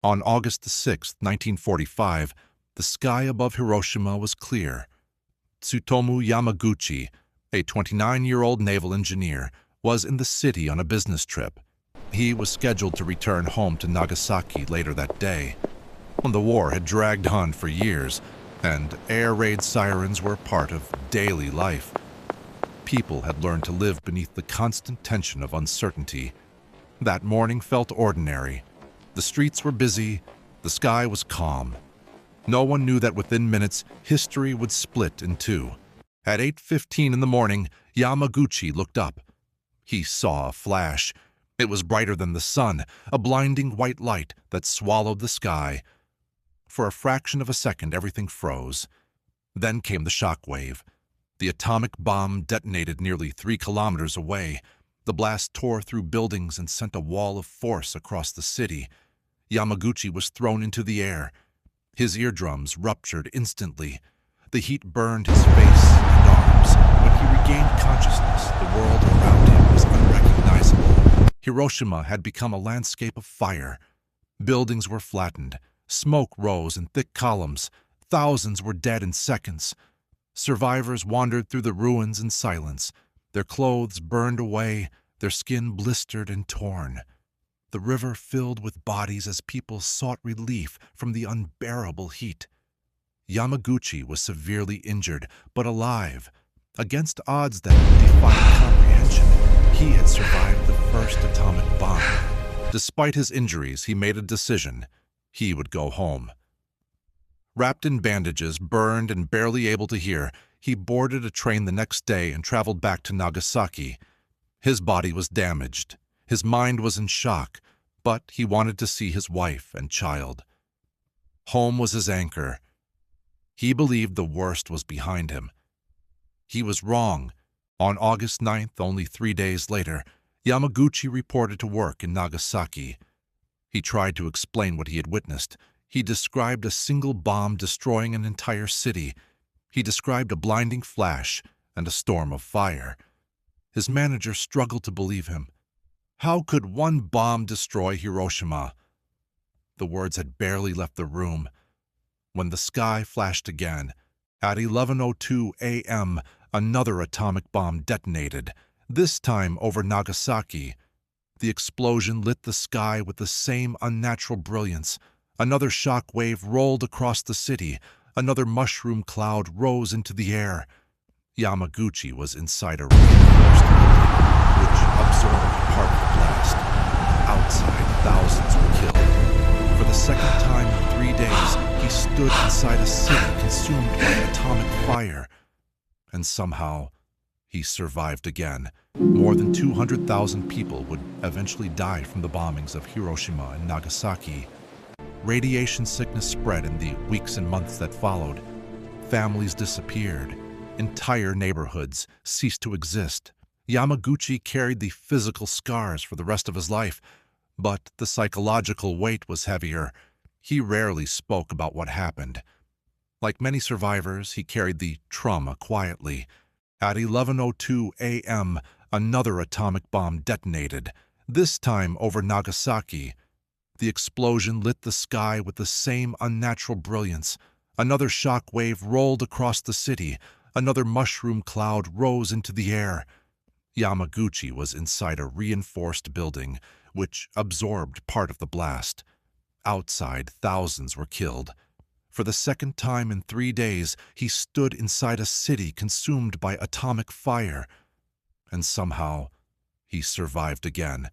On August 6, 1945, the sky above Hiroshima was clear. Tsutomu Yamaguchi, a 29-year-old naval engineer, was in the city on a business trip. He was scheduled to return home to Nagasaki later that day. The war had dragged on for years, and air raid sirens were part of daily life. People had learned to live beneath the constant tension of uncertainty. That morning felt ordinary. The streets were busy, the sky was calm. No one knew that within minutes, history would split in two. At 8:15 in the morning, Yamaguchi looked up. He saw a flash. It was brighter than the sun, a blinding white light that swallowed the sky. For a fraction of a second, everything froze. Then came the shock wave. The atomic bomb detonated nearly 3 kilometers away. The blast tore through buildings and sent a wall of force across the city. Yamaguchi was thrown into the air. His eardrums ruptured instantly. The heat burned his face and arms. When he regained consciousness, the world around him was unrecognizable. Hiroshima had become a landscape of fire. Buildings were flattened. Smoke rose in thick columns. Thousands were dead in seconds. Survivors wandered through the ruins in silence. Their clothes burned away, their skin blistered and torn. The river filled with bodies as people sought relief from the unbearable heat. Yamaguchi was severely injured, but alive. Against odds that defied comprehension, he had survived the first atomic bomb. Despite his injuries, he made a decision. He would go home. Wrapped in bandages, burned and barely able to hear, he boarded a train the next day and traveled back to Nagasaki. His body was damaged. His mind was in shock, but he wanted to see his wife and child. Home was his anchor. He believed the worst was behind him. He was wrong. On August 9th, only 3 days later, Yamaguchi reported to work in Nagasaki. He tried to explain what he had witnessed. He described a single bomb destroying an entire city. He described a blinding flash and a storm of fire. His manager struggled to believe him. How could one bomb destroy Hiroshima? The words had barely left the room when the sky flashed again. At 11:02 a.m., another atomic bomb detonated, this time over Nagasaki. The explosion lit the sky with the same unnatural brilliance. Another shock wave rolled across the city. Another mushroom cloud rose into the air. Yamaguchi was inside a reinforced building, which absorbed part of the blast. Outside, thousands were killed. For the second time in 3 days, he stood inside a city consumed by atomic fire. And somehow, he survived again. More than 200,000 people would eventually die from the bombings of Hiroshima and Nagasaki. Radiation sickness spread in the weeks and months that followed. Families disappeared. Entire neighborhoods ceased to exist. Yamaguchi carried the physical scars for the rest of his life, but the psychological weight was heavier. He rarely spoke about what happened. Like many survivors, he carried the trauma quietly. At 11:02 a.m., another atomic bomb detonated, this time over Nagasaki. The explosion lit the sky with the same unnatural brilliance. Another shock wave rolled across the city. Another mushroom cloud rose into the air. Yamaguchi was inside a reinforced building, which absorbed part of the blast. Outside, thousands were killed. For the second time in 3 days, he stood inside a city consumed by atomic fire. And somehow, he survived again.